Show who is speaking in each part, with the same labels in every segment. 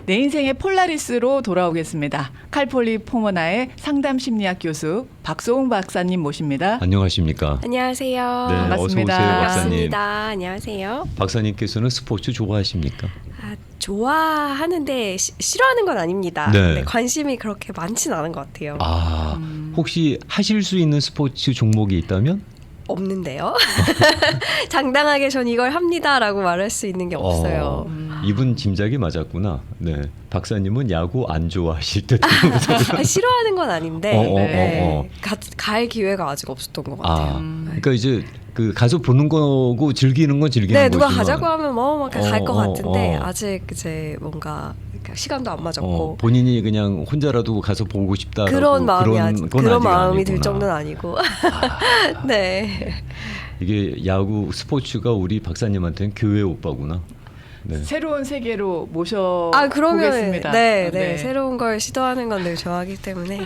Speaker 1: 내 인생의 폴라리스로 돌아오겠습니다. 칼폴리포머나의 상담심리학 교수 박소웅 박사님 모십니다.
Speaker 2: 안녕하십니까?
Speaker 3: 안녕하세요.
Speaker 2: 네,
Speaker 1: 반갑습니다.
Speaker 2: 어서 오세요, 박사님.
Speaker 3: 반갑습니다. 안녕하세요.
Speaker 2: 박사님께서는 스포츠 좋아하십니까?
Speaker 3: 좋아하는데 싫어하는 건 아닙니다.
Speaker 2: 네.
Speaker 3: 네, 관심이 그렇게 많지는 않은 것 같아요.
Speaker 2: 혹시 하실 수 있는 스포츠 종목이 있다면?
Speaker 3: 없는데요. 장당하게 전 이걸 합니다라고 말할 수 있는 게 없어요.
Speaker 2: 이분 짐작이 맞았구나. 네, 박사님은 야구 안 좋아하실 듯.
Speaker 3: 싫어하는 건 아닌데
Speaker 2: 네.
Speaker 3: 갈 기회가 아직 없었던 것 같아요.
Speaker 2: 그러니까 이제 그 가서 보는 거고 즐기는 건 즐기는
Speaker 3: 네,
Speaker 2: 거지만.
Speaker 3: 누가 가자고 하면 뭐 갈 것 같은데
Speaker 2: 어.
Speaker 3: 아직 이제 뭔가 시간도 안 맞았고
Speaker 2: 본인이 그냥 혼자라도 가서 보고 싶다.
Speaker 3: 그런 마음이 들
Speaker 2: 아니구나.
Speaker 3: 정도는 아니고. 네.
Speaker 2: 이게 야구 스포츠가 우리 박사님한테는 교회 오빠구나. 네.
Speaker 1: 새로운 세계로 모셔
Speaker 3: 그러면
Speaker 1: 보겠습니다.
Speaker 3: 네, 새로운 걸 시도하는 건 늘 좋아하기 때문에.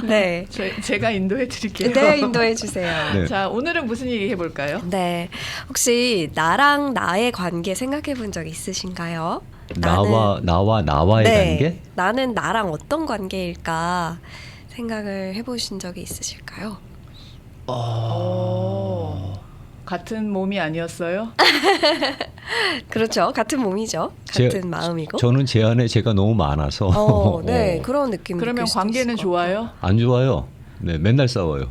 Speaker 3: 네.
Speaker 1: 제가 인도해 드릴게요.
Speaker 3: 네, 인도해 주세요.
Speaker 2: 네.
Speaker 1: 자, 오늘은 무슨 얘기 해볼까요?
Speaker 3: 네. 혹시 나랑 나의 관계 생각해 본 적 있으신가요?
Speaker 2: 나와의 관계?
Speaker 3: 나는 나랑 어떤 관계일까 생각을 해보신 적이 있으실까요?
Speaker 1: 같은 몸이 아니었어요?
Speaker 3: 그렇죠. 같은 몸이죠. 같은 마음이고.
Speaker 2: 저는 제 안에 제가 너무 많아서.
Speaker 3: 네, 그런 느낌.
Speaker 1: 그러면 관계는 좋아요?
Speaker 2: 안 좋아요. 네, 맨날 싸워요.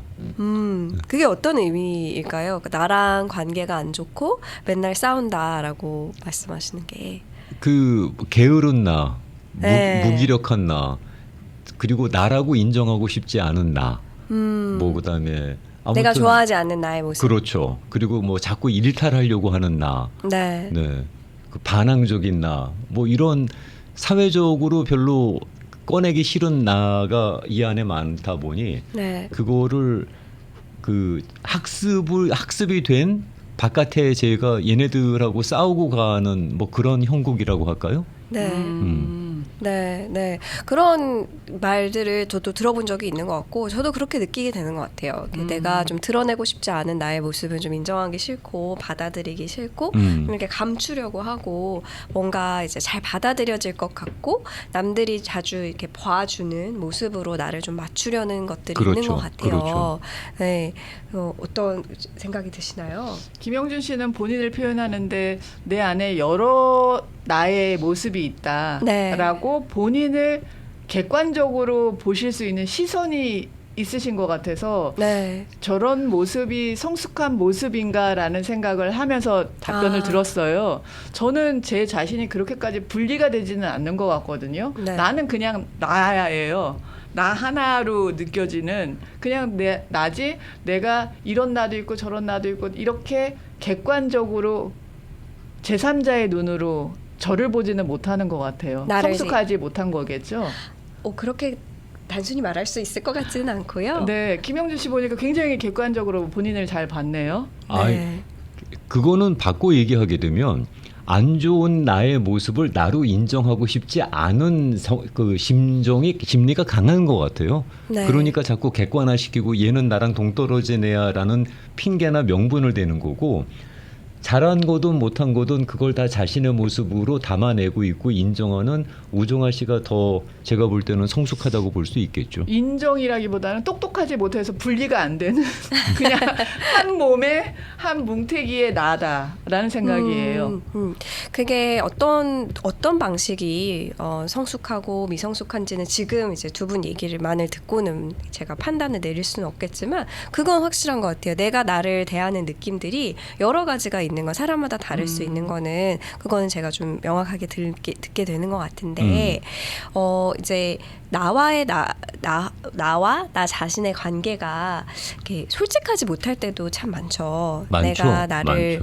Speaker 3: 그게 어떤 의미일까요? 나랑 관계가 안 좋고 맨날 싸운다라고 말씀하시는 게.
Speaker 2: 그 게으른 나,
Speaker 3: 네.
Speaker 2: 무기력한 나, 그리고 나라고 인정하고 싶지 않은 나, 뭐 그다음에 아무튼
Speaker 3: 내가 좋아하지 않는 나의 모습.
Speaker 2: 그렇죠. 그리고 뭐 자꾸 일탈하려고 하는 나,
Speaker 3: 네.
Speaker 2: 네, 그 반항적인 나, 뭐 이런 사회적으로 별로 꺼내기 싫은 나가 이 안에 많다 보니
Speaker 3: 네.
Speaker 2: 그거를 그 학습이 된 바깥에 제가 얘네들하고 싸우고 가는 뭐 그런 형국이라고 할까요?
Speaker 3: 네. 네. 그런 말들을 저도 들어본 적이 있는 것 같고, 저도 그렇게 느끼게 되는 것 같아요. 내가 좀 드러내고 싶지 않은 나의 모습을 좀 인정하기 싫고, 받아들이기 싫고, 이렇게 감추려고 하고, 뭔가 이제 잘 받아들여질 것 같고, 남들이 자주 이렇게 봐주는 모습으로 나를 좀 맞추려는 것들이
Speaker 2: 그렇죠.
Speaker 3: 있는 것 같아요.
Speaker 2: 그렇죠.
Speaker 3: 네. 어떤 생각이 드시나요?
Speaker 1: 김영준 씨는 본인을 표현하는데 내 안에 여러 나의 모습이 있다라고 본인을 객관적으로 보실 수 있는 시선이 있으신 것 같아서
Speaker 3: 네.
Speaker 1: 저런 모습이 성숙한 모습인가라는 생각을 하면서 답변을 들었어요. 저는 제 자신이 그렇게까지 분리가 되지는 않는 것 같거든요.
Speaker 3: 네.
Speaker 1: 나는 그냥 나예요. 나 하나로 느껴지는 그냥 나지. 내가 이런 나도 있고 저런 나도 있고 이렇게 객관적으로 제3자의 눈으로 저를 보지는 못하는 것 같아요. 성숙하지 못한 거겠죠.
Speaker 3: 그렇게 단순히 말할 수 있을 것 같지는 않고요.
Speaker 1: 네, 김영준 씨 보니까 굉장히 객관적으로 본인을 잘 봤네요.
Speaker 3: 네.
Speaker 2: 그거는 바꿔 얘기하게 되면 안 좋은 나의 모습을 나로 인정하고 싶지 않은 그 심리가 강한 것 같아요.
Speaker 3: 네.
Speaker 2: 그러니까 자꾸 객관화시키고 얘는 나랑 동떨어진 애야라는 핑계나 명분을 대는 거고, 잘한 거든 못한 거든 그걸 다 자신의 모습으로 담아내고 있고 인정하는 우종아 씨가 더 제가 볼 때는 성숙하다고 볼 수 있겠죠.
Speaker 1: 인정이라기보다는 똑똑하지 못해서 분리가 안 되는 그냥 한 몸에 한 뭉태기의 나다라는 생각이에요.
Speaker 3: 그게 어떤 방식이 성숙하고 미성숙한지는 지금 이제 두 분 얘기만을 듣고는 제가 판단을 내릴 수는 없겠지만 그건 확실한 것 같아요. 내가 나를 대하는 느낌들이 여러 가지가 있는 건 사람마다 다를 수 있는 거는 그거는 제가 좀 명확하게 듣게 되는 것 같은데 이제 나와 나 자신의 관계가 이렇게 솔직하지 못할 때도 참 많죠. 내가 나를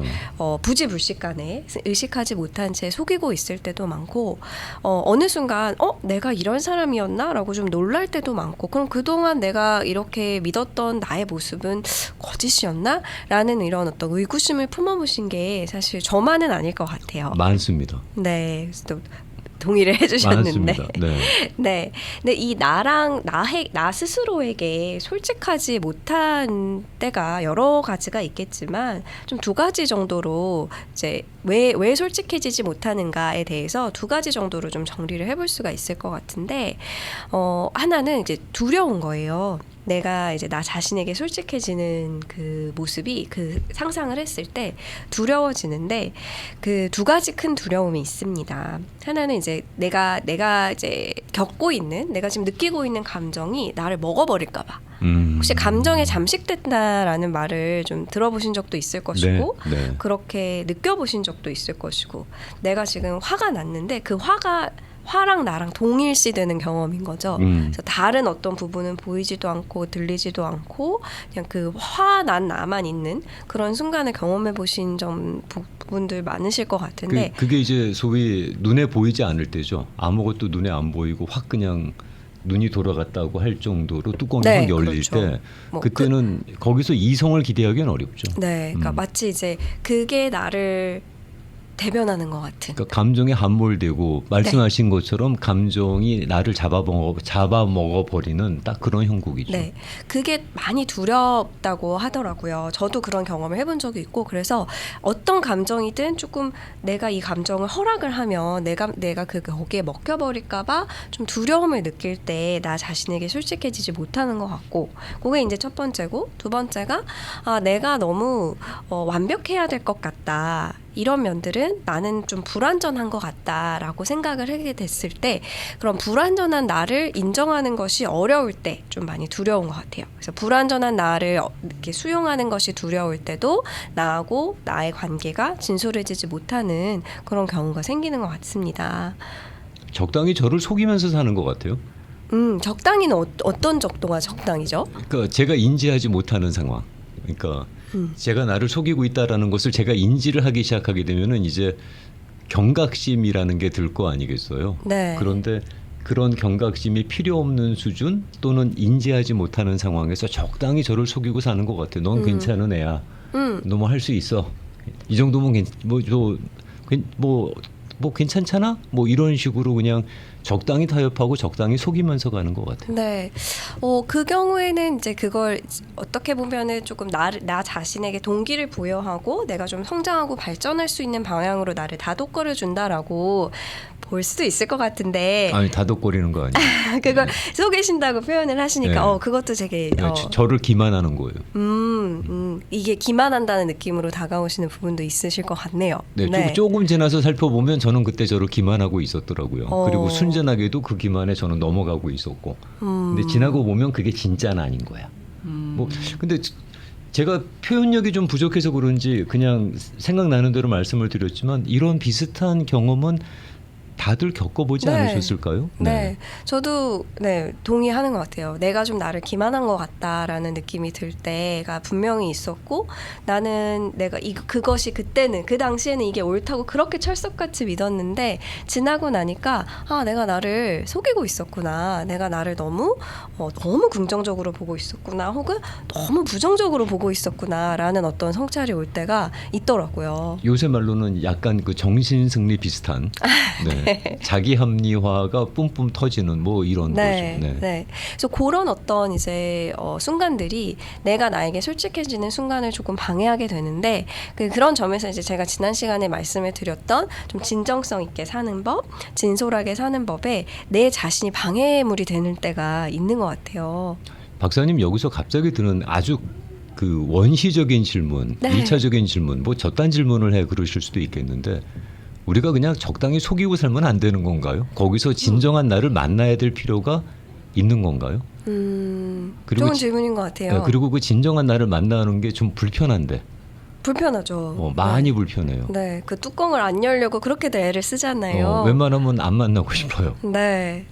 Speaker 3: 부지불식간에 의식하지 못한 채 속이고 있을 때도 많고 어느 순간 내가 이런 사람이었나라고 좀 놀랄 때도 많고 그럼 그동안 내가 이렇게 믿었던 나의 모습은 거짓이었나? 라는 이런 어떤 의구심을 품어보신 게 사실 저만은 아닐 것 같아요.
Speaker 2: 많습니다.
Speaker 3: 네. 그래서 또 동의를 해주셨는데,
Speaker 2: 많았습니다. 네.
Speaker 3: 네. 근데 이 나 스스로에게 솔직하지 못한 때가 여러 가지가 있겠지만 좀 두 가지 정도로 이제 왜 솔직해지지 못하는가에 대해서 두 가지 정도로 좀 정리를 해볼 수가 있을 것 같은데, 하나는 이제 두려운 거예요. 내가 이제 나 자신에게 솔직해지는 그 모습이 그 상상을 했을 때 두려워지는데 그 두 가지 큰 두려움이 있습니다. 하나는 이제 내가 이제 겪고 있는 내가 지금 느끼고 있는 감정이 나를 먹어버릴까 봐. 혹시 감정에 잠식된다라는 말을 좀 들어보신 적도 있을 것이고
Speaker 2: 네, 네.
Speaker 3: 그렇게 느껴보신 적도 있을 것이고 내가 지금 화가 났는데 그 화랑 나랑 동일시되는 경험인 거죠. 그래서 다른 어떤 부분은 보이지도 않고 들리지도 않고 그냥 그 화난 나만 있는 그런 순간을 경험해 보신 부분들 많으실 것 같은데
Speaker 2: 그게 이제 소위 눈에 보이지 않을 때죠. 아무것도 눈에 안 보이고 확 그냥 눈이 돌아갔다고 할 정도로 뚜껑이
Speaker 3: 네,
Speaker 2: 확 열릴
Speaker 3: 그렇죠.
Speaker 2: 때
Speaker 3: 뭐
Speaker 2: 그때는 거기서 이성을 기대하기는 어렵죠.
Speaker 3: 네, 그러니까 마치 이제 그게 나를 대변하는 것 같은.
Speaker 2: 그러니까 감정에 함몰되고 말씀하신 것처럼 감정이 나를 잡아먹어 버리는 딱 그런 형국이죠.
Speaker 3: 네, 그게 많이 두렵다고 하더라고요. 저도 그런 경험을 해본 적이 있고 그래서 어떤 감정이든 조금 내가 이 감정을 허락을 하면 내가 거기에 먹혀버릴까봐 좀 두려움을 느낄 때 나 자신에게 솔직해지지 못하는 것 같고 그게 이제 첫 번째고 두 번째가 내가 너무 완벽해야 될 것 같다. 이런 면들은 나는 좀 불완전한 것 같다라고 생각을 하게 됐을 때 그런 불완전한 나를 인정하는 것이 어려울 때 좀 많이 두려운 것 같아요. 그래서 불완전한 나를 이렇게 수용하는 것이 두려울 때도 나하고 나의 관계가 진솔해지지 못하는 그런 경우가 생기는 것 같습니다.
Speaker 2: 적당히 저를 속이면서 사는 것 같아요.
Speaker 3: 적당히는 어떤 정도가 적당이죠?
Speaker 2: 그러니까 제가 인지하지 못하는 상황. 그러니까 제가 나를 속이고 있다라는 것을 제가 인지를 하기 시작하게 되면은 이제 경각심이라는 게 들 거 아니겠어요.
Speaker 3: 네.
Speaker 2: 그런데 그런 경각심이 필요 없는 수준 또는 인지하지 못하는 상황에서 적당히 저를 속이고 사는 것 같아요. 넌 괜찮은 애야. 너 뭐 할 수 있어. 이 정도면 뭐 괜찮잖아? 뭐 이런 식으로 그냥 적당히 타협하고 적당히 속이면서 가는 것 같아요.
Speaker 3: 네. 그 경우에는 이제 그걸 어떻게 보면은 조금 나 자신에게 동기를 부여하고 내가 좀 성장하고 발전할 수 있는 방향으로 나를 다독거려 준다라고 볼 수도 있을 것 같은데.
Speaker 2: 아니 다독거리는 거 아니에요.
Speaker 3: 그걸 속이신다고 표현을 하시니까
Speaker 2: 네.
Speaker 3: 그것도 되게
Speaker 2: 저를 기만하는 거예요.
Speaker 3: 이게 기만한다는 느낌으로 다가오시는 부분도 있으실 것 같네요.
Speaker 2: 네, 조금 지나서 살펴보면 저는 그때 저를 기만하고 있었더라고요. 그리고 순전하게도 그 기만에 저는 넘어가고 있었고. 근데 지나고 보면 그게 진짜는 아닌 거야. 뭐 근데 제가 표현력이 좀 부족해서 그런지 그냥 생각나는 대로 말씀을 드렸지만 이런 비슷한 경험은 다들 겪어보지 않으셨을까요?
Speaker 3: 네. 저도 동의하는 것 같아요. 내가 좀 나를 기만한 것 같다라는 느낌이 들 때가 분명히 있었고 나는 내가 그것이 그때는 그 당시에는 이게 옳다고 그렇게 철석같이 믿었는데 지나고 나니까 내가 나를 속이고 있었구나. 내가 나를 너무 긍정적으로 보고 있었구나. 혹은 너무 부정적으로 보고 있었구나라는 어떤 성찰이 올 때가 있더라고요.
Speaker 2: 요새 말로는 약간 그 정신승리 비슷한 네. 자기 합리화가 뿜뿜 터지는 뭐 이런 거죠.
Speaker 3: 네. 그래서 그런 어떤 이제 순간들이 내가 나에게 솔직해지는 순간을 조금 방해하게 되는데 그런 점에서 이제 제가 지난 시간에 말씀을 드렸던 좀 진정성 있게 사는 법, 진솔하게 사는 법에 내 자신이 방해물이 되는 때가 있는 것 같아요.
Speaker 2: 박사님 여기서 갑자기 드는 아주 그 원시적인 질문, 1차적인 질문, 뭐 저딴 질문을 해 그러실 수도 있겠는데 우리가 그냥 적당히 속이고 살면 안 되는 건가요? 거기서 진정한 나를 만나야 될 필요가 있는 건가요?
Speaker 3: 좋은 질문인 것 같아요.
Speaker 2: 네, 그리고 그 진정한 나를 만나는 게 좀 불편한데.
Speaker 3: 불편하죠.
Speaker 2: 많이 불편해요.
Speaker 3: 네, 그 뚜껑을 안 열려고 그렇게들 애를 쓰잖아요.
Speaker 2: 웬만하면 안 만나고 싶어요.
Speaker 3: 네.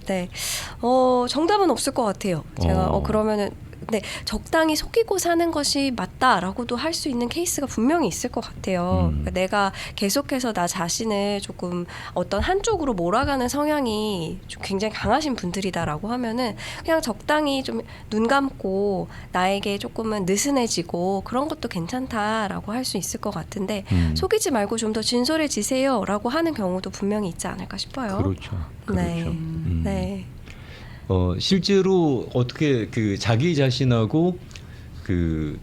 Speaker 3: 정답은 없을 것 같아요. 제가 그러면은 근데 적당히 속이고 사는 것이 맞다라고도 할 수 있는 케이스가 분명히 있을 것 같아요. 그러니까 내가 계속해서 나 자신을 조금 어떤 한쪽으로 몰아가는 성향이 좀 굉장히 강하신 분들이다라고 하면은 그냥 적당히 좀 눈 감고 나에게 조금은 느슨해지고 그런 것도 괜찮다라고 할 수 있을 것 같은데 속이지 말고 좀 더 진솔해지세요라고 하는 경우도 분명히 있지 않을까 싶어요.
Speaker 2: 그렇죠. 그렇죠.
Speaker 3: 네. 네.
Speaker 2: 실제로 어떻게 그 자기 자신하고 그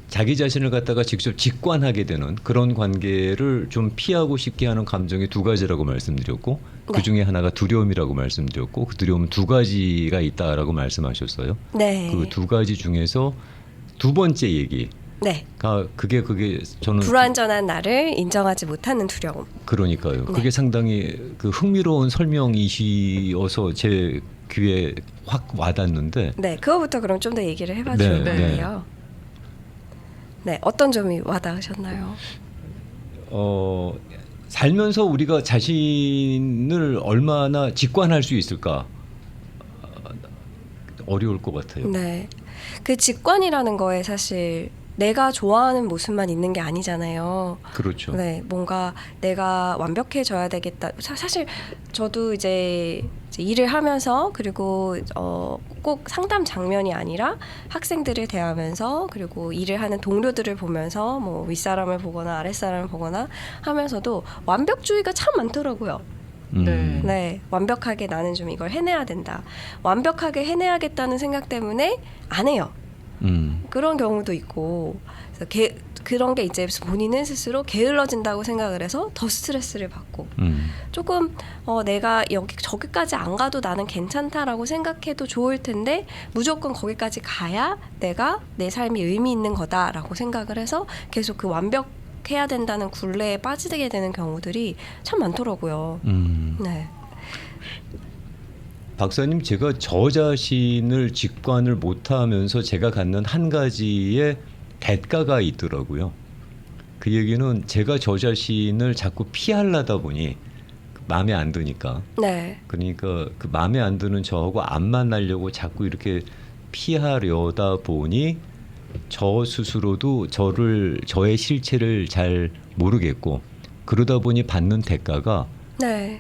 Speaker 2: 자기 자신을 갖다가 직접 직관하게 되는 그런 관계를 좀 피하고 싶게 하는 감정이 두 가지라고 말씀드렸고
Speaker 3: 네.
Speaker 2: 그 중에 하나가 두려움이라고 말씀드렸고 그 두려움은 두 가지가 있다라고 말씀하셨어요.
Speaker 3: 네.
Speaker 2: 그 두 가지 중에서 두 번째 얘기가
Speaker 3: 네.
Speaker 2: 그게 저는
Speaker 3: 불완전한 나를 인정하지 못하는 두려움.
Speaker 2: 그러니까요.
Speaker 3: 네.
Speaker 2: 그게 상당히 그 흥미로운 설명이시어서 제 귀에 확 와닿는데
Speaker 3: 네, 그거부터 그럼 좀 더 얘기를 해봐 주는
Speaker 2: 네,
Speaker 3: 거예요. 네, 어떤 점이 와닿으셨나요?
Speaker 2: 살면서 우리가 자신을 얼마나 직관할 수 있을까 어려울 것 같아요.
Speaker 3: 네, 그 직관이라는 거에 사실 내가 좋아하는 모습만 있는 게 아니잖아요.
Speaker 2: 그렇죠.
Speaker 3: 네, 뭔가 내가 완벽해져야 되겠다. 사실 저도 이제 일을 하면서 그리고 꼭 상담 장면이 아니라 학생들을 대하면서 그리고 일을 하는 동료들을 보면서 뭐 윗사람을 보거나 아랫사람을 보거나 하면서도 완벽주의가 참 많더라고요.
Speaker 1: 네.
Speaker 3: 네, 완벽하게 나는 좀 이걸 해내야 된다. 완벽하게 해내야겠다는 생각 때문에 안 해요. 그런 경우도 있고 그래서 그런 게 이제 본인은 스스로 게을러진다고 생각을 해서 더 스트레스를 받고 조금 내가 저기까지 안 가도 나는 괜찮다라고 생각해도 좋을 텐데 무조건 거기까지 가야 내가 내 삶이 의미 있는 거다라고 생각을 해서 계속 그 완벽해야 된다는 굴레에 빠지게 되는 경우들이 참 많더라고요. 네.
Speaker 2: 박사님, 제가 저 자신을 직관을 못하면서 제가 갖는 한 가지의 대가가 있더라고요. 그 얘기는 제가 저 자신을 자꾸 피하려다 보니 마음에 안 드니까.
Speaker 3: 네.
Speaker 2: 그러니까 그 마음에 안 드는 저하고 안 만나려고 자꾸 이렇게 피하려다 보니 저 스스로도 저의 실체를 잘 모르겠고 그러다 보니 받는 대가가
Speaker 3: 네.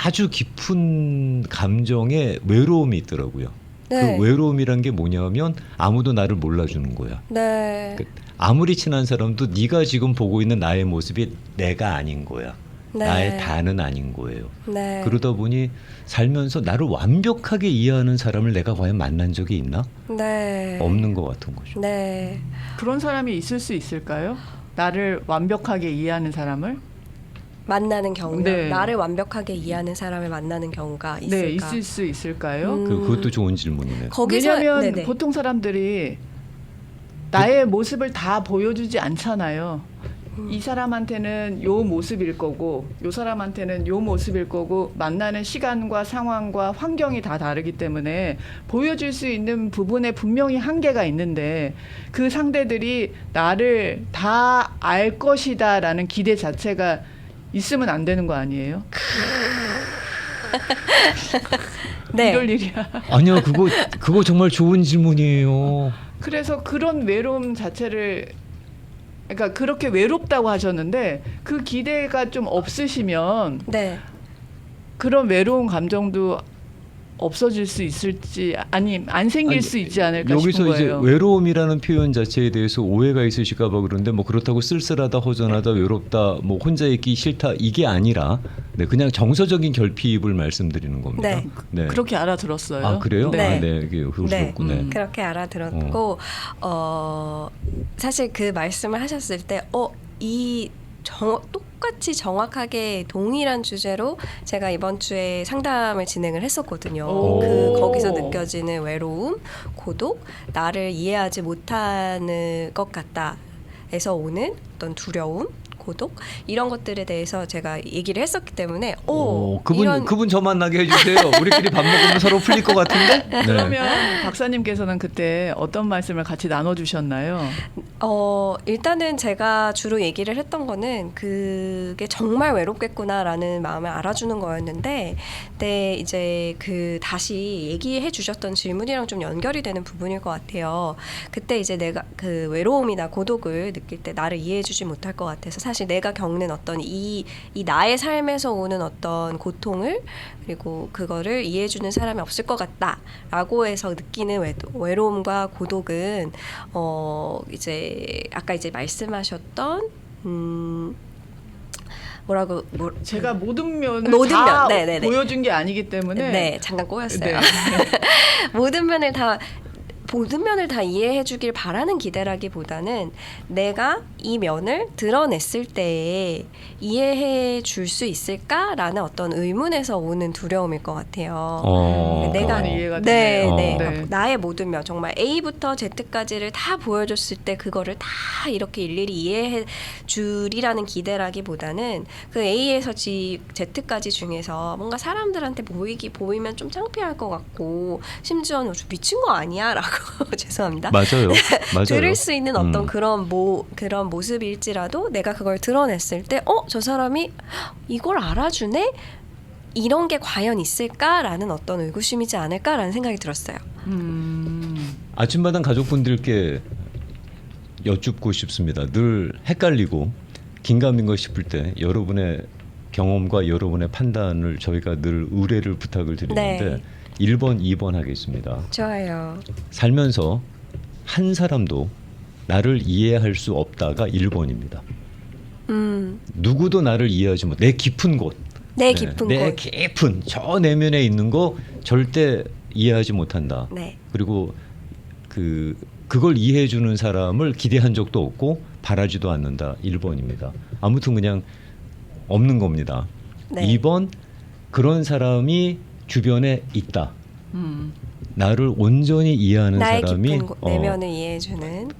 Speaker 2: 아주 깊은 감정의 외로움이 있더라고요.
Speaker 3: 네.
Speaker 2: 그 외로움이란 게 뭐냐면 아무도 나를 몰라주는 거야.
Speaker 3: 네.
Speaker 2: 아무리 친한 사람도 네가 지금 보고 있는 나의 모습이 내가 아닌 거야.
Speaker 3: 네.
Speaker 2: 나의 다는 아닌 거예요.
Speaker 3: 네.
Speaker 2: 그러다 보니 살면서 나를 완벽하게 이해하는 사람을 내가 과연 만난 적이 있나?
Speaker 3: 네.
Speaker 2: 없는 것 같은 거죠.
Speaker 3: 네.
Speaker 1: 그런 사람이 있을 수 있을까요? 나를 완벽하게 이해하는 사람을?
Speaker 3: 만나는 경우,
Speaker 1: 네.
Speaker 3: 나를 완벽하게 이해하는 사람을 만나는 경우가 있을까?
Speaker 1: 네, 있을 수 있을까요?
Speaker 2: 그것도 좋은 질문이네요.
Speaker 3: 거기서
Speaker 1: 왜냐하면
Speaker 3: 네네.
Speaker 1: 보통 사람들이 나의 모습을 다 보여주지 않잖아요. 이 사람한테는 요 모습일 거고 요 사람한테는 요 모습일 거고 만나는 시간과 상황과 환경이 다 다르기 때문에 보여줄 수 있는 부분에 분명히 한계가 있는데 그 상대들이 나를 다 알 것이다라는 기대 자체가 있으면 안 되는 거 아니에요?
Speaker 3: 네.
Speaker 1: 이럴 일이야.
Speaker 2: 아니요, 그거 정말 좋은 질문이에요.
Speaker 1: 그래서 그런 외로움 자체를 그러니까 그렇게 외롭다고 하셨는데 그 기대가 좀 없으시면
Speaker 3: 네.
Speaker 1: 그런 외로운 감정도 없어질 수 있을지 아니 안 생길
Speaker 2: 아니,
Speaker 1: 수 있지 않을까
Speaker 2: 여기서
Speaker 1: 싶은
Speaker 2: 이제
Speaker 1: 거예요.
Speaker 2: 외로움이라는 표현 자체에 대해서 오해가 있으실까 봐 그런데 뭐 그렇다고 쓸쓸하다, 허전하다, 외롭다, 뭐 혼자 있기 싫다 이게 아니라 그냥 정서적인 결핍을 말씀드리는 겁니다.
Speaker 3: 네.
Speaker 2: 네.
Speaker 1: 그렇게 알아들었어요.
Speaker 2: 아 그래요?
Speaker 3: 네.
Speaker 2: 아, 네. 그렇군요.
Speaker 3: 네.
Speaker 2: 네.
Speaker 3: 그렇게 알아들었고 사실 그 말씀을 하셨을 때 똑같이 정확하게 동일한 주제로 제가 이번 주에 상담을 진행을 했었거든요.
Speaker 1: 오.
Speaker 3: 거기서 느껴지는 외로움, 고독, 나를 이해하지 못하는 것 같다에서 오는 어떤 두려움, 고독 이런 것들에 대해서 제가 얘기를 했었기 때문에
Speaker 2: 그분 저 만나게 해주세요. 우리끼리 밥 먹으면 서로 풀릴 것 같은데. 네.
Speaker 1: 그러면 박사님께서는 그때 어떤 말씀을 같이 나눠주셨나요?
Speaker 3: 일단은 제가 주로 얘기를 했던 거는 그게 정말 외롭겠구나라는 마음을 알아주는 거였는데, 네, 이제 그 다시 얘기해 주셨던 질문이랑 좀 연결이 되는 부분일 것 같아요. 그때 이제 내가 그 외로움이나 고독을 느낄 때 나를 이해해 주지 못할 것 같아서, 사실 내가 겪는 어떤 이 나의 삶에서 오는 어떤 고통을, 그리고 그거를 이해해 주는 사람이 없을 것 같다라고 해서 느끼는 외로움과 고독은 이제 아까 이제 말씀하셨던
Speaker 1: 제가 모든 면을
Speaker 3: 모든
Speaker 1: 다
Speaker 3: 면, 네네네.
Speaker 1: 보여준 게 아니기 때문에
Speaker 3: 네, 잠깐 꼬였어요.
Speaker 1: 네.
Speaker 3: 모든 면을 다 이해해 주길 바라는 기대라기보다는 내가 이 면을 드러냈을 때에 이해해 줄 수 있을까라는 어떤 의문에서 오는 두려움일 것 같아요. 내가
Speaker 1: 이해가
Speaker 3: 네,
Speaker 1: 되네요.
Speaker 3: 네.
Speaker 1: 네.
Speaker 3: 나의 모든 면, 정말 A부터 Z까지를 다 보여줬을 때 그거를 다 이렇게 일일이 이해해 줄이라는 기대라기보다는 그 A에서 Z까지 중에서 뭔가 사람들한테 보이면 좀 창피할 것 같고, 심지어는 좀 미친 거 아니야? 라고 죄송합니다.
Speaker 2: 맞아요.
Speaker 3: 들을 수 있는 어떤 그런 모습일지라도 내가 그걸 드러냈을 때 저 사람이 이걸 알아주네? 이런 게 과연 있을까라는 어떤 의구심이지 않을까라는 생각이 들었어요.
Speaker 2: 아침마당 가족분들께 여쭙고 싶습니다. 늘 헷갈리고 긴가민가 싶을 때 여러분의 경험과 여러분의 판단을 저희가 늘 의뢰를 부탁을 드리는데,
Speaker 3: 네.
Speaker 2: 1번, 2번 하겠습니다.
Speaker 3: 좋아요.
Speaker 2: 살면서 한 사람도 나를 이해할 수 없다가 1번입니다. 누구도 나를 이해하지 못. 내 깊은 곳.
Speaker 3: 내 깊은
Speaker 2: 내
Speaker 3: 곳.
Speaker 2: 깊은 저 내면에 있는 거 절대 이해하지 못한다.
Speaker 3: 네.
Speaker 2: 그리고 그걸 이해해 주는 사람을 기대한 적도 없고 바라지도 않는다. 1번입니다. 아무튼 그냥 없는 겁니다.
Speaker 3: 네.
Speaker 2: 2번, 그런 사람이 주변에 있다. 나를 온전히 이해하는
Speaker 3: 나의
Speaker 2: 사람이
Speaker 3: 깊은 내면을 이해해주는.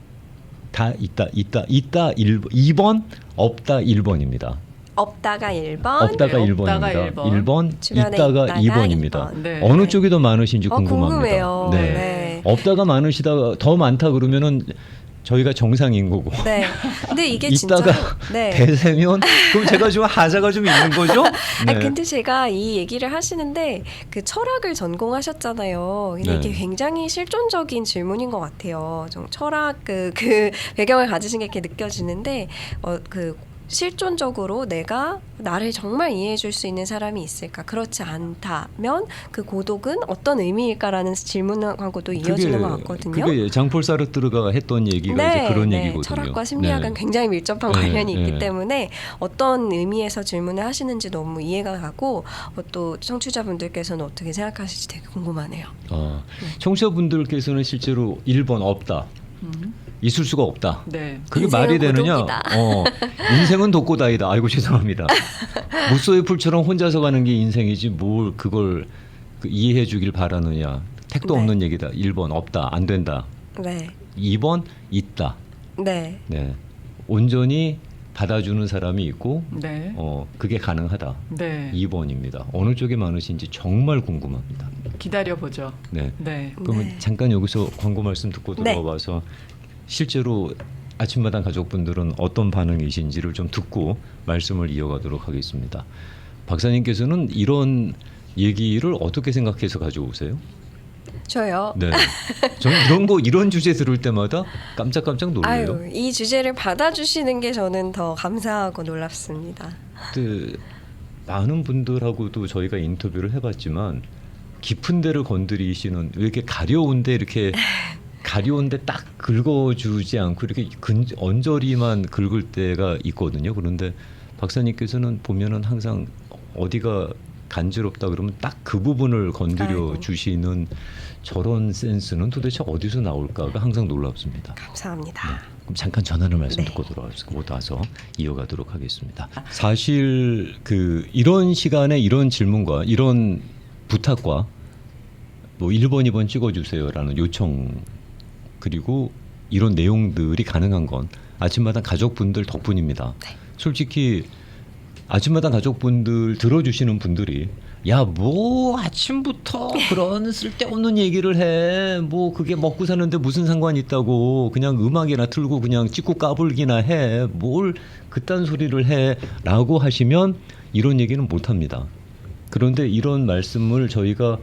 Speaker 2: 다 있다. 2번 없다 1번입니다.
Speaker 3: 없다가 1번.
Speaker 2: 없다가
Speaker 1: 네,
Speaker 2: 1번입니다.
Speaker 1: 없다가
Speaker 2: 1번,
Speaker 3: 주변에
Speaker 2: 있다가
Speaker 3: 있다가
Speaker 2: 2번입니다.
Speaker 3: 2번.
Speaker 1: 네.
Speaker 2: 어느 쪽이 더 많으신지 궁금합니다.
Speaker 3: 궁금해요.
Speaker 2: 네.
Speaker 3: 네.
Speaker 2: 없다가 많으시다가 더 많다 그러면은 저희가 정상인 거고.
Speaker 3: 네. 근데 이게 진짜.
Speaker 2: 있다가
Speaker 3: 네.
Speaker 2: 대세면 그럼 제가 좀 하자가 좀 있는 거죠? 네.
Speaker 3: 근데 제가 이 얘기를 하시는데 그 철학을 전공하셨잖아요. 근데
Speaker 2: 네.
Speaker 3: 이게 굉장히 실존적인 질문인 것 같아요. 좀 철학 그 배경을 가지신 게 이렇게 느껴지는데 실존적으로 내가 나를 정말 이해해 줄 수 있는 사람이 있을까? 그렇지 않다면 그 고독은 어떤 의미일까라는 질문하고도 이어지는 것 같거든요.
Speaker 2: 그게 장폴 사르트르가 했던 얘기가 이제 그런 얘기거든요.
Speaker 3: 철학과 심리학은
Speaker 2: 네.
Speaker 3: 굉장히 밀접한
Speaker 2: 네,
Speaker 3: 관련이 있기
Speaker 2: 네.
Speaker 3: 때문에 어떤 의미에서 질문을 하시는지 너무 이해가 가고, 또 청취자분들께서는 어떻게 생각하실지 되게 궁금하네요.
Speaker 2: 청취자분들께서는 실제로 1번 없다. 있을 수가 없다.
Speaker 1: 네.
Speaker 2: 그게
Speaker 3: 인생은
Speaker 2: 말이 되느냐?
Speaker 3: 고독이다.
Speaker 2: 인생은 독고다이다. 아이고 죄송합니다. 무소의 풀처럼 혼자서 가는 게 인생이지 뭘 그걸 이해해 주길 바라느냐. 택도
Speaker 3: 네.
Speaker 2: 없는 얘기다. 1번 없다. 안 된다.
Speaker 3: 네.
Speaker 2: 2번 있다.
Speaker 3: 네.
Speaker 2: 네. 온전히 받아주는 사람이 있고
Speaker 1: 네.
Speaker 2: 그게 가능하다.
Speaker 1: 네.
Speaker 2: 2번입니다. 어느 쪽이 많으신지 정말 궁금합니다.
Speaker 1: 기다려 보죠.
Speaker 2: 네.
Speaker 1: 네.
Speaker 2: 그러면
Speaker 3: 네.
Speaker 2: 잠깐 여기서 광고 말씀 듣고
Speaker 3: 네.
Speaker 2: 들어와서 실제로 아침마당 가족분들은 어떤 반응이신지를 좀 듣고 말씀을 이어가도록 하겠습니다. 박사님께서는 이런 얘기를 어떻게 생각해서 가져오세요?
Speaker 3: 저요.
Speaker 2: 네, 저는 이런 주제 들을 때마다 깜짝깜짝 놀래요.
Speaker 3: 이 주제를 받아주시는 게 저는 더 감사하고 놀랍습니다.
Speaker 2: 근데 많은 분들하고도 저희가 인터뷰를 해봤지만 깊은 데를 건드리시는, 왜 이렇게 가려운데 이렇게 가려운데 딱 긁어주지 않고 이렇게 언저리만 긁을 때가 있거든요. 그런데 박사님께서는 보면은 항상 어디가 간지럽다 그러면 딱 그 부분을 건드려 주시는 저런 센스는 도대체 어디서 나올까가 항상 놀랍습니다.
Speaker 3: 감사합니다.
Speaker 2: 네. 그럼 잠깐 전하는 말씀
Speaker 3: 네.
Speaker 2: 듣고 돌아와서 이어가도록 하겠습니다. 사실 이런 시간에 이런 질문과 이런 부탁과 뭐 1번, 2번 찍어주세요라는 요청, 그리고 이런 내용들이 가능한 건 아침마당 가족분들 덕분입니다.
Speaker 3: 네.
Speaker 2: 솔직히 아침마당 가족분들 들어주시는 분들이 야 뭐 아침부터 그런 쓸데없는 얘기를 해. 뭐 그게 먹고 사는데 무슨 상관이 있다고. 그냥 음악이나 틀고 그냥 찍고 까불기나 해. 뭘 그딴 소리를 해. 라고 하시면 이런 얘기는 못합니다. 그런데 이런 말씀을 저희가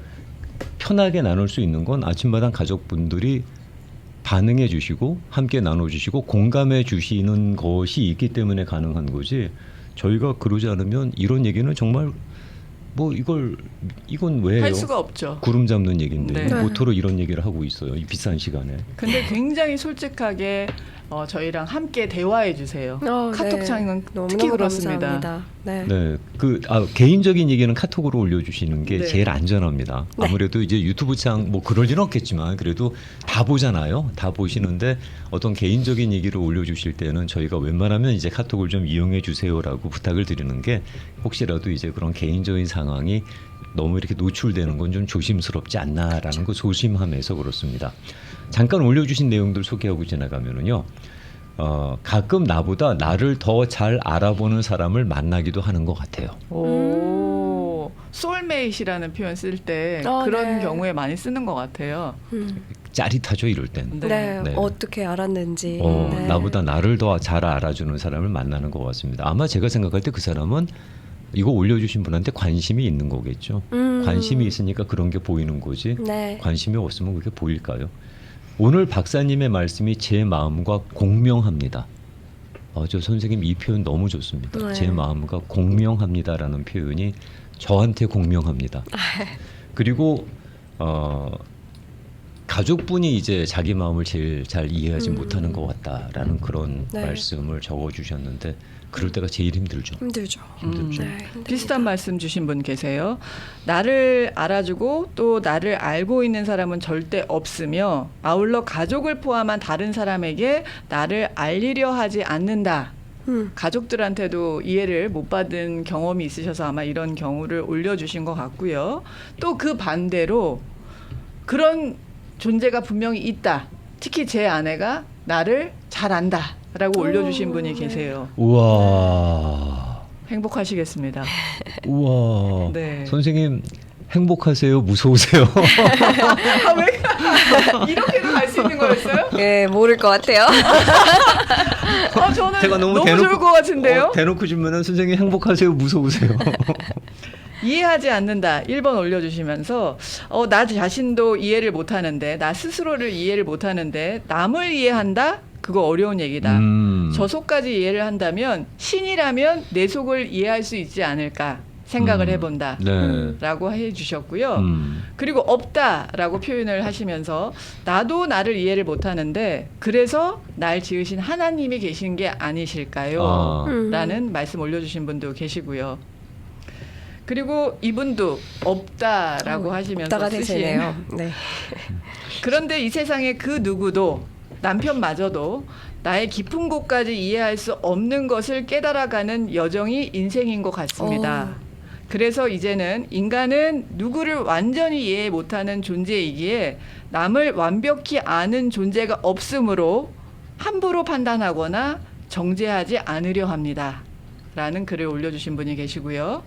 Speaker 2: 편하게 나눌 수 있는 건 아침마당 가족분들이 반응해 주시고 함께 나눠주시고 공감해 주시는 것이 있기 때문에 가능한 거지. 저희가 그러지 않으면 이런 얘기는 정말 뭐 이건 왜요?
Speaker 1: 할 수가 없죠.
Speaker 2: 구름 잡는 얘기인데
Speaker 1: 네.
Speaker 2: 모토로 이런 얘기를 하고 있어요. 이 비싼 시간에.
Speaker 1: 근데 굉장히 솔직하게 저희랑 함께 대화해 주세요. 카톡창은
Speaker 3: 너무너무
Speaker 1: 특히 그렇습니다.
Speaker 3: 감사합니다. 네.
Speaker 2: 네, 개인적인 얘기는 카톡으로 올려주시는 게
Speaker 1: 네.
Speaker 2: 제일 안전합니다.
Speaker 3: 네.
Speaker 2: 아무래도 이제 유튜브창 뭐 그럴 리는 없겠지만 그래도 다 보잖아요. 다 보시는데 어떤 개인적인 얘기를 올려주실 때는 저희가 웬만하면 이제 카톡을 좀 이용해 주세요라고 부탁을 드리는 게 혹시라도 이제 그런 개인적인 상황이 너무 이렇게 노출되는 건 좀 조심스럽지 않나라는 거 조심하면서 그렇습니다. 잠깐 올려주신 내용들 소개하고 지나가면은요. 가끔 나보다 나를 더 잘 알아보는 사람을 만나기도 하는 것 같아요.
Speaker 1: 오, 소울메이트라는 표현 쓸 때 그런
Speaker 3: 네.
Speaker 1: 경우에 많이 쓰는 것 같아요.
Speaker 2: 짜릿하죠 이럴 땐.
Speaker 3: 네.
Speaker 2: 네.
Speaker 3: 어떻게 알았는지. 네.
Speaker 2: 나보다 나를 더 잘 알아주는 사람을 만나는 것 같습니다. 아마 제가 생각할 때 그 사람은 이거 올려주신 분한테 관심이 있는 거겠죠. 관심이 있으니까 그런 게 보이는 거지.
Speaker 3: 네.
Speaker 2: 관심이 없으면 그게 보일까요? 오늘 박사님의 말씀이 제 마음과 공명합니다. 저 선생님 이 표현 너무 좋습니다.
Speaker 3: 네.
Speaker 2: 제 마음과 공명합니다라는 표현이 저한테 공명합니다. 그리고 가족분이 이제 자기 마음을 제일 잘 이해하지 못하는 것 같다라는 그런
Speaker 3: 네.
Speaker 2: 말씀을 적어주셨는데 그럴 때가 제일 힘들죠.
Speaker 3: 힘들죠.
Speaker 2: 힘들죠.
Speaker 3: 네, 힘듭니다.
Speaker 1: 비슷한 말씀 주신 분 계세요. 나를 알아주고 또 나를 알고 있는 사람은 절대 없으며 아울러 가족을 포함한 다른 사람에게 나를 알리려 하지 않는다. 가족들한테도 이해를 못 받은 경험이 있으셔서 아마 이런 경우를 올려주신 것 같고요. 또 그 반대로 그런 존재가 분명히 있다. 특히 제 아내가 나를 잘 안다. 라고 올려주신 분이 계세요.
Speaker 2: 우와.
Speaker 1: 행복하시겠습니다.
Speaker 2: 우와.
Speaker 1: 네.
Speaker 2: 선생님 행복하세요? 무서우세요?
Speaker 1: 아, 왜? 이렇게도 갈 수 있는 거였어요?
Speaker 3: 예, 모를 것 같아요.
Speaker 1: 저는
Speaker 2: 제가
Speaker 1: 너무
Speaker 2: 대놓고,
Speaker 1: 좋을 것 같은데요?
Speaker 2: 대놓고 주면은 선생님 행복하세요? 무서우세요?
Speaker 1: 이해하지 않는다. 1번 올려주시면서 나 자신도 이해를 못하는데 나 스스로를 이해를 못하는데 남을 이해한다? 그거 어려운 얘기다. 저 속까지 이해를 한다면 신이라면 내 속을 이해할 수 있지 않을까 생각을 해본다.
Speaker 2: 네.
Speaker 1: 라고 해주셨고요. 그리고 없다라고 표현을 하시면서 나도 나를 이해를 못하는데 그래서 날 지으신 하나님이 계신 게 아니실까요? 라는 말씀 올려주신 분도 계시고요. 그리고 이분도 없다라고 하시면서
Speaker 3: 없다가
Speaker 1: 쓰신
Speaker 3: 되시네요. 네.
Speaker 1: 그런데 이 세상에 그 누구도 남편마저도 나의 깊은 곳까지 이해할 수 없는 것을 깨달아가는 여정이 인생인 것 같습니다. 그래서 이제는 인간은 누구를 완전히 이해 못하는 존재이기에 남을 완벽히 아는 존재가 없으므로 함부로 판단하거나 정죄하지 않으려 합니다. 라는 글을 올려주신 분이 계시고요.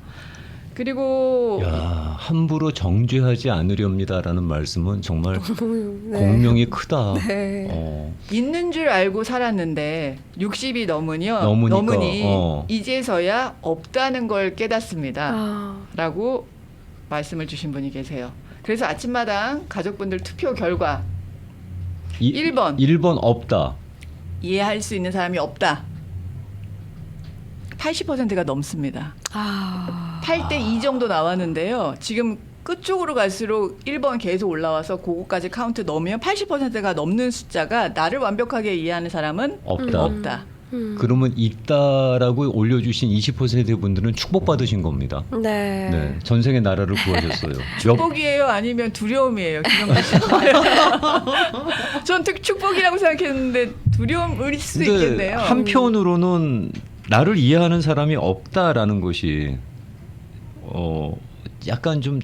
Speaker 1: 그리고
Speaker 2: 야, 함부로 정죄하지 않으렵니다라는 말씀은 정말
Speaker 3: 네.
Speaker 2: 공명이 크다.
Speaker 3: 네.
Speaker 1: 있는 줄 알고 살았는데 60이
Speaker 2: 넘으니까,
Speaker 1: 넘으니 이제서야 없다는 걸 깨닫습니다. 라고 말씀을 주신 분이 계세요. 그래서 아침마당 가족분들 투표 결과 1번
Speaker 2: 1번 없다.
Speaker 1: 이해할 수 있는 사람이 없다. 80%가 넘습니다. 8대 2 정도 나왔는데요. 지금 끝쪽으로 갈수록 1번 계속 올라와서 그거까지 카운트 넣으면 80%가 넘는 숫자가 나를 완벽하게 이해하는 사람은 없다.
Speaker 2: 그러면 있다라고 올려주신 20%의 분들은 축복받으신 겁니다.
Speaker 3: 네.
Speaker 2: 네, 전생의 나라를 구하셨어요.
Speaker 1: 축복이에요? 아니면 두려움이에요? 김영민 씨. 전 축복이라고 생각했는데 두려움일 수
Speaker 2: 근데
Speaker 1: 있겠네요.
Speaker 2: 한편으로는 나를 이해하는 사람이 없다라는 것이 약간 좀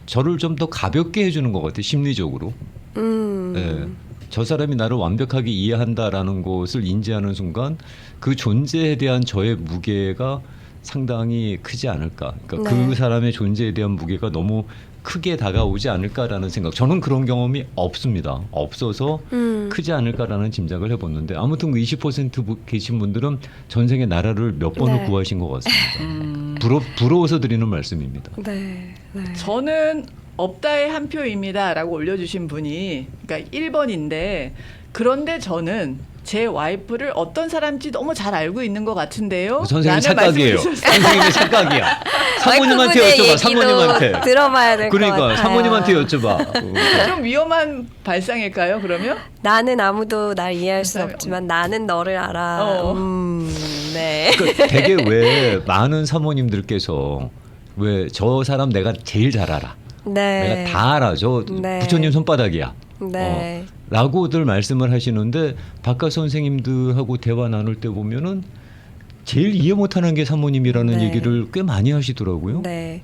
Speaker 2: 저를 좀 더 가볍게 해주는 것 같아요. 심리적으로. 네. 저 사람이 나를 완벽하게 이해한다라는 것을 인지하는 순간 그 존재에 대한 저의 무게가 상당히 크지 않을까. 그러니까
Speaker 3: 네.
Speaker 2: 그 사람의 존재에 대한 무게가 너무 크게 다가오지 않을까라는 생각. 저는 그런 경험이 없습니다. 없어서 크지 않을까라는 짐작을 해봤는데 아무튼 그 20% 계신 분들은 전생에 나라를 몇 번을
Speaker 3: 네.
Speaker 2: 구하신 것 같습니다. 부러워서 드리는 말씀입니다.
Speaker 3: 네. 네.
Speaker 1: 저는 없다의 한 표입니다라고 올려주신 분이 그러니까 1번인데 그런데 저는 제 와이프를 어떤 사람인지 너무 잘 알고 있는 것 같은데요.
Speaker 2: 선생님
Speaker 1: 라는
Speaker 2: 착각이에요.
Speaker 1: 말씀을 주셨어요.
Speaker 2: 선생님의 착각이야. 사모님한테
Speaker 3: 와이프분의
Speaker 2: 여쭤봐.
Speaker 3: 얘기도
Speaker 2: 사모님한테.
Speaker 3: 들어봐야 될 것 같아요.
Speaker 2: 그러니까 사모님한테 여쭤봐.
Speaker 1: 좀 위험한 발상일까요? 그러면?
Speaker 3: 나는 아무도 날 이해할 수
Speaker 1: 그다음에
Speaker 3: 없지만 나는 너를 알아.
Speaker 1: 어.
Speaker 3: 네.
Speaker 2: 그러니까 되게 왜 많은 사모님들께서 왜 저 사람 내가 제일 잘 알아.
Speaker 3: 네.
Speaker 2: 내가 다 알아. 저
Speaker 3: 네.
Speaker 2: 부처님 손바닥이야.
Speaker 3: 네.
Speaker 2: 라고들 말씀을 하시는데 바깥 선생님들하고 대화 나눌 때 보면은 제일 이해 못하는 게 사모님이라는
Speaker 3: 네.
Speaker 2: 얘기를 꽤 많이 하시더라고요.
Speaker 3: 네.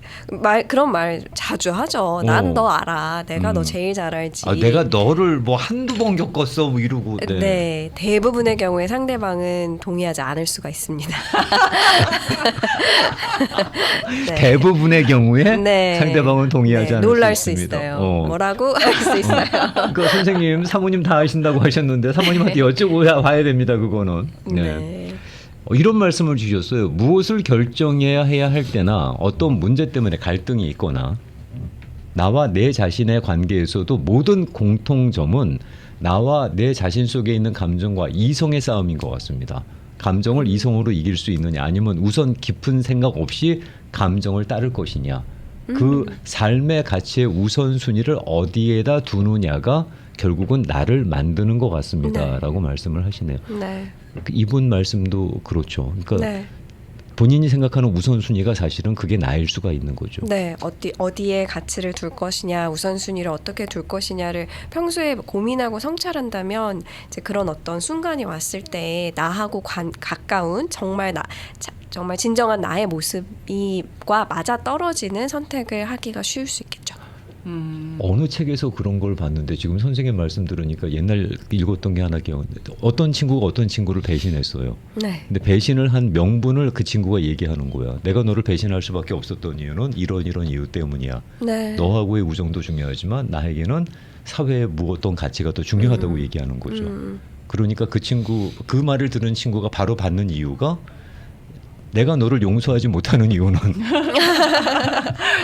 Speaker 3: 그런 말 자주 하죠. 난 너 알아. 내가 너 제일 잘 알지.
Speaker 2: 아, 내가 너를 뭐 한두 번 겪었어 뭐 이러고. 네.
Speaker 3: 네. 대부분의 경우에 상대방은 동의하지 않을 수가 있습니다. 네.
Speaker 2: 대부분의 경우에
Speaker 3: 네.
Speaker 2: 상대방은 동의하지
Speaker 3: 네,
Speaker 2: 않을
Speaker 3: 놀랄
Speaker 2: 수
Speaker 3: 수
Speaker 2: 있습니다.
Speaker 3: 있어요. 뭐라고 할 수 있어요.
Speaker 2: 그러니까 선생님, 사모님 다 아신다고 하셨는데 사모님한테 여쭤봐야 봐야 됩니다. 그거는.
Speaker 3: 네.
Speaker 2: 이런 말씀을 주셨어요. 무엇을 결정해야 해야 할 때나 어떤 문제 때문에 갈등이 있거나 나와 내 자신의 관계에서도 모든 공통점은 나와 내 자신 속에 있는 감정과 이성의 싸움인 것 같습니다. 감정을 이성으로 이길 수 있느냐 아니면 우선 깊은 생각 없이 감정을 따를 것이냐. 그 삶의 가치의 우선순위를 어디에다 두느냐가 결국은 나를 만드는 것 같습니다.
Speaker 3: 네.
Speaker 2: 라고 말씀을 하시네요.
Speaker 3: 네.
Speaker 2: 이분 말씀도 그렇죠. 그러니까
Speaker 3: 네.
Speaker 2: 본인이 생각하는 우선순위가 사실은 그게 나일 수가 있는 거죠.
Speaker 3: 네, 어디에 가치를 둘 것이냐, 우선순위를 어떻게 둘 것이냐를 평소에 고민하고 성찰한다면 이제 그런 어떤 순간이 왔을 때 나하고 가까운 정말 진정한 나의 모습과 맞아 떨어지는 선택을 하기가 쉬울 수 있겠죠.
Speaker 2: 어느 책에서 그런 걸 봤는데 지금 선생님 말씀 들으니까 옛날 읽었던 게 하나 기억나는데 어떤 친구가 어떤 친구를 배신했어요.
Speaker 3: 네.
Speaker 2: 근데 배신을 한 명분을 그 친구가 얘기하는 거야. 내가 너를 배신할 수밖에 없었던 이유는 이런 이유 때문이야.
Speaker 3: 네.
Speaker 2: 너하고의 우정도 중요하지만 나에게는 사회의 어떤 가치가 더 중요하다고 얘기하는 거죠. 그러니까 그 친구 그 말을 들은 친구가 바로 받는 이유가 내가 너를 용서하지 못하는 이유는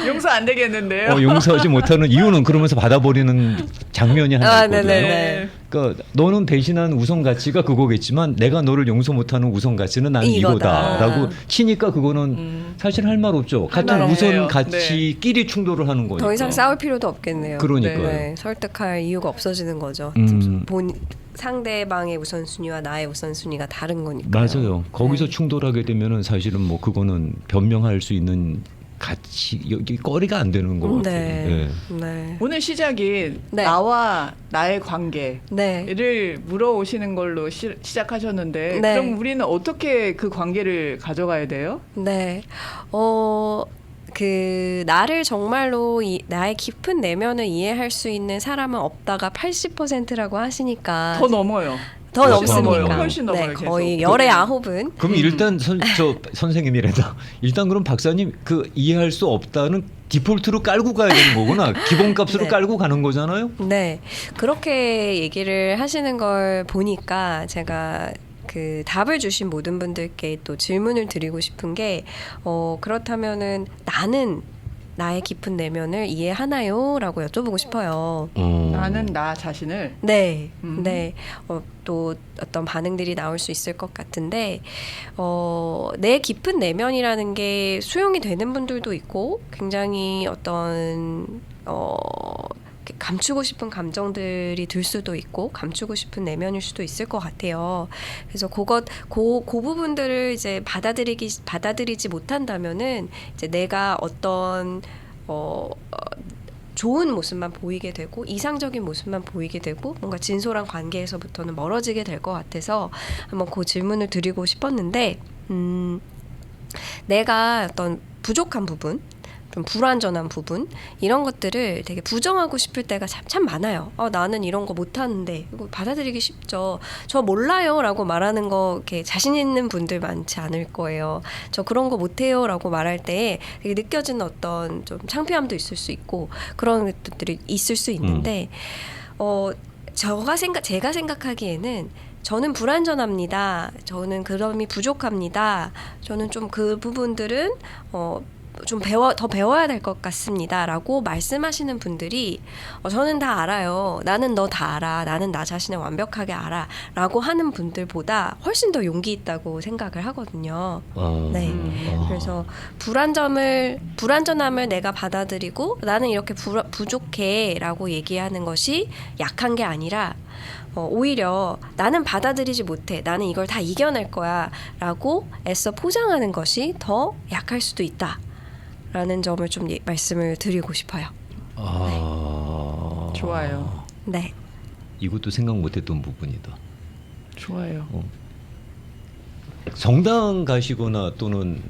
Speaker 1: 용서 안 되겠는데요.
Speaker 2: 용서하지 못하는 이유는 그러면서 받아버리는 장면이 하나 있거든요.
Speaker 3: 네네네.
Speaker 2: 그러니까 너는 배신한 우선 가치가 그거겠지만 내가 너를 용서 못하는 우선 가치는 나는
Speaker 3: 이거다.
Speaker 2: 이거다라고 치니까 그거는 사실 할 말 없죠.
Speaker 1: 할
Speaker 2: 같은
Speaker 1: 말
Speaker 2: 우선
Speaker 1: 없네요.
Speaker 2: 가치끼리 충돌을 하는 거니까.
Speaker 3: 더 이상 싸울 필요도 없겠네요.
Speaker 2: 그러니까요.
Speaker 3: 네, 설득할 이유가 없어지는 거죠. 상대방의 우선순위와 나의 우선순위가 다른 거니까.
Speaker 2: 맞아요. 거기서
Speaker 3: 네.
Speaker 2: 충돌하게 되면은 사실은 뭐 그거는 변명할 수 있는 가치 여기 거리가 안 되는 거 같아요.
Speaker 3: 네.
Speaker 2: 네.
Speaker 3: 네.
Speaker 1: 오늘 시작이
Speaker 3: 네.
Speaker 1: 나와 나의 관계를
Speaker 3: 네.
Speaker 1: 물어오시는 걸로 시작하셨는데
Speaker 3: 네.
Speaker 1: 그럼 우리는 어떻게 그 관계를 가져가야 돼요?
Speaker 3: 네. 나를 정말로 나의 깊은 내면을 이해할 수 있는 사람은 없다가 80%라고 하시니까
Speaker 1: 더 넘어요.
Speaker 3: 더
Speaker 2: 훨씬
Speaker 3: 넘습니까?
Speaker 2: 넘어요.
Speaker 1: 훨씬 넘어요,
Speaker 3: 네,
Speaker 1: 계속.
Speaker 3: 거의 열의 9은.
Speaker 2: 그럼 일단 선생님이래다. 일단 그럼 박사님 그 이해할 수 없다는 디폴트로 깔고 가야 되는 거구나. 기본값으로
Speaker 3: 네.
Speaker 2: 깔고 가는 거잖아요.
Speaker 3: 네. 그렇게 얘기를 하시는 걸 보니까 제가 그 답을 주신 모든 분들께 또 질문을 드리고 싶은 게 그렇다면은 나는 나의 깊은 내면을 이해하나요? 라고 여쭤보고 싶어요.
Speaker 1: 나는 나 자신을
Speaker 3: 네, 네. 또 어떤 반응들이 나올 수 있을 것 같은데, 내 깊은 내면이라는 게 수용이 되는 분들도 있고, 굉장히 어떤, 감추고 싶은 감정들이 들 수도 있고 감추고 싶은 내면일 수도 있을 것 같아요. 그래서 그 부분들을 이제 받아들이지 못한다면은 이제 내가 어떤 좋은 모습만 보이게 되고 이상적인 모습만 보이게 되고 뭔가 진솔한 관계에서부터는 멀어지게 될 것 같아서 한번 그 질문을 드리고 싶었는데 내가 어떤 부족한 부분 좀 불완전한 부분 이런 것들을 되게 부정하고 싶을 때가 참 많아요. 나는 이런 거 못하는데 이거 받아들이기 쉽죠. 저 몰라요라고 말하는 거 이렇게 자신 있는 분들 많지 않을 거예요. 저 그런 거 못해요라고 말할 때 되게 느껴지는 어떤 좀 창피함도 있을 수 있고 그런 것들이 있을 수 있는데 제가 생각하기에는 저는 불완전합니다. 저는 그럼이 부족합니다. 저는 좀 그 부분들은 좀 더 배워야 될 것 같습니다. 라고 말씀하시는 분들이 저는 다 알아요. 나는 너 다 알아. 나는 나 자신을 완벽하게 알아. 라고 하는 분들보다 훨씬 더 용기 있다고 생각을 하거든요. 네. 그래서 불완전함을 내가 받아들이고 나는 이렇게 부족해 라고 얘기하는 것이 약한 게 아니라 오히려 나는 받아들이지 못해. 나는 이걸 다 이겨낼 거야. 라고 애써 포장하는 것이 더 약할 수도 있다. 라는 점을 좀 말씀을 드리고 싶어요.
Speaker 1: 좋아요.
Speaker 3: 네.
Speaker 2: 이것도 생각 못했던 부분이다.
Speaker 1: 좋아요.
Speaker 2: 정당 가시거나 또는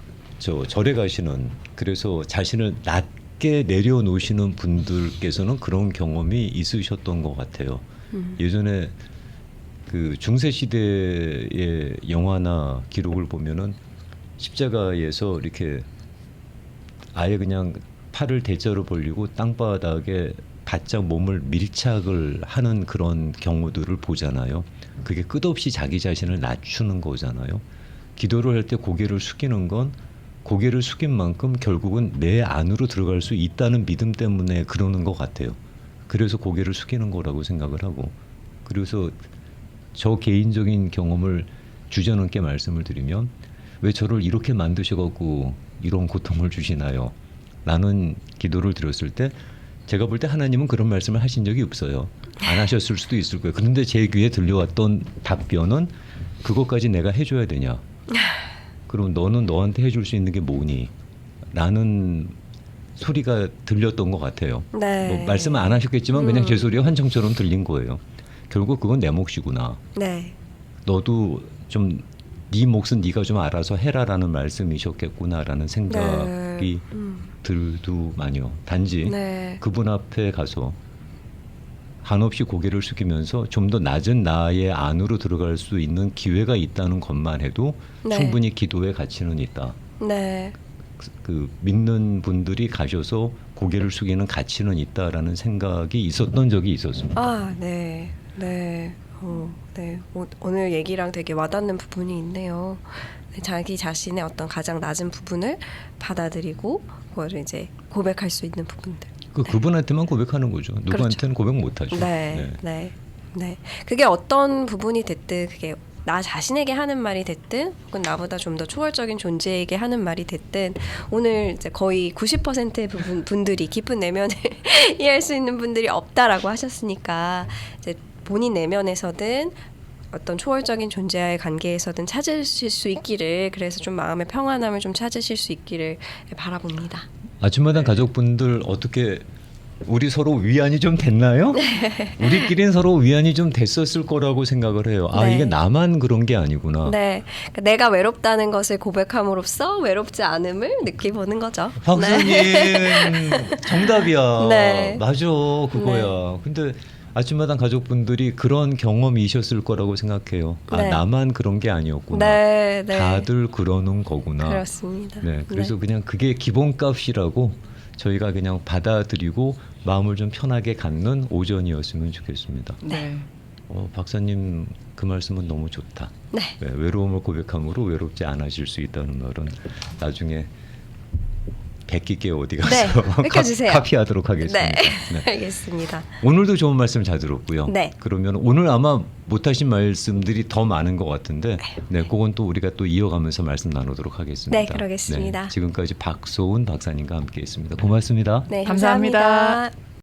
Speaker 2: 절에 가시는 그래서 자신을 낮게 내려놓으시는 분들께서는 그런 경험이 있으셨던 것 같아요. 예전에 그 중세 시대의 영화나 기록을 보면은 십자가에서 이렇게 아예 그냥 팔을 대자로 벌리고 땅바닥에 바짝 몸을 밀착을 하는 그런 경우들을 보잖아요. 그게 끝없이 자기 자신을 낮추는 거잖아요. 기도를 할 때 고개를 숙이는 건 고개를 숙인 만큼 결국은 내 안으로 들어갈 수 있다는 믿음 때문에 그러는 것 같아요. 그래서 고개를 숙이는 거라고 생각을 하고, 그래서 저 개인적인 경험을 주저넘게 말씀을 드리면 왜 저를 이렇게 만드셔갖고 이런 고통을 주시나요? 라는 기도를 드렸을 때 제가 볼 때 하나님은 그런 말씀을 하신 적이 없어요. 안 하셨을 수도 있을 거예요. 그런데 제 귀에 들려왔던 답변은 그것까지 내가 해줘야 되냐? 그럼 너는 너한테 해줄 수 있는 게 뭐니? 라는 소리가 들렸던 것 같아요.
Speaker 3: 네.
Speaker 2: 뭐 말씀은 안 하셨겠지만 그냥 제 소리가 환청처럼 들린 거예요. 결국 그건 내 몫이구나.
Speaker 3: 네.
Speaker 2: 너도 좀 네 몫은 네가 좀 알아서 해라라는 말씀이셨겠구나라는 생각이 들더만요. 단지 그분 앞에 가서 한없이 고개를 숙이면서 좀 더 낮은 나의 안으로 들어갈 수 있는 기회가 있다는 것만 해도 충분히 기도의 가치는 있다.
Speaker 3: 네.
Speaker 2: 그 믿는 분들이 가셔서 고개를 숙이는 가치는 있다라는 생각이 있었던 적이 있었습니다.
Speaker 3: 네. 네. 네. 오늘 얘기랑 되게 와닿는 부분이 있네요. 자기 자신의 어떤 가장 낮은 부분을 받아들이고 그거를 이제 고백할 수 있는 부분들.
Speaker 2: 그분한테만 고백하는 거죠. 누구한테는 고백 못하죠.
Speaker 3: 네. 그게 어떤 부분이 됐든 그게 나 자신에게 하는 말이 됐든 혹은 나보다 좀 더 초월적인 존재에게 하는 말이 됐든 오늘 이제 거의 90%의 분들이 깊은 내면을 이해할 수 있는 분들이 없다라고 하셨으니까 이제 본인 내면에서든 어떤 초월적인 존재와의 관계에서든 찾으실 수 있기를, 그래서 좀 마음의 평안함을 좀 찾으실 수 있기를 바라봅니다.
Speaker 2: 아침마당 가족분들 어떻게 우리 서로 위안이 좀 됐나요? 우리끼리는 서로 위안이 좀 됐었을 거라고 생각을 해요. 이게 나만 그런 게 아니구나.
Speaker 3: 네, 그러니까 내가 외롭다는 것을 고백함으로써 외롭지 않음을 느껴보는 거죠.
Speaker 2: 박사님 정답이야.
Speaker 3: 네.
Speaker 2: 맞아, 그거야. 근데 아침마당 가족분들이 그런 경험이셨을 거라고 생각해요. 나만 그런 게 아니었구나. 다들 그러는 거구나.
Speaker 3: 그렇습니다.
Speaker 2: 네, 그래서 그냥 그게 기본값이라고 저희가 그냥 받아들이고 마음을 좀 편하게 갖는 오전이었으면 좋겠습니다.
Speaker 3: 네.
Speaker 2: 박사님 그 말씀은 너무 좋다.
Speaker 3: 네.
Speaker 2: 외로움을 고백함으로 외롭지 않아질 수 있다는 말은 나중에 백기께 어디 가서
Speaker 3: 뵙겨주세요.
Speaker 2: 카피하도록 하겠습니다.
Speaker 3: 네. 알겠습니다.
Speaker 2: 오늘도 좋은 말씀 잘 들었고요.
Speaker 3: 네.
Speaker 2: 그러면 오늘 아마 못하신 말씀들이 더 많은 것 같은데 그건 또 우리가 또 이어가면서 말씀 나누도록 하겠습니다.
Speaker 3: 네, 그러겠습니다.
Speaker 2: 지금까지 박소은 박사님과 함께했습니다. 고맙습니다.
Speaker 3: 네,
Speaker 1: 감사합니다.
Speaker 3: 감사합니다.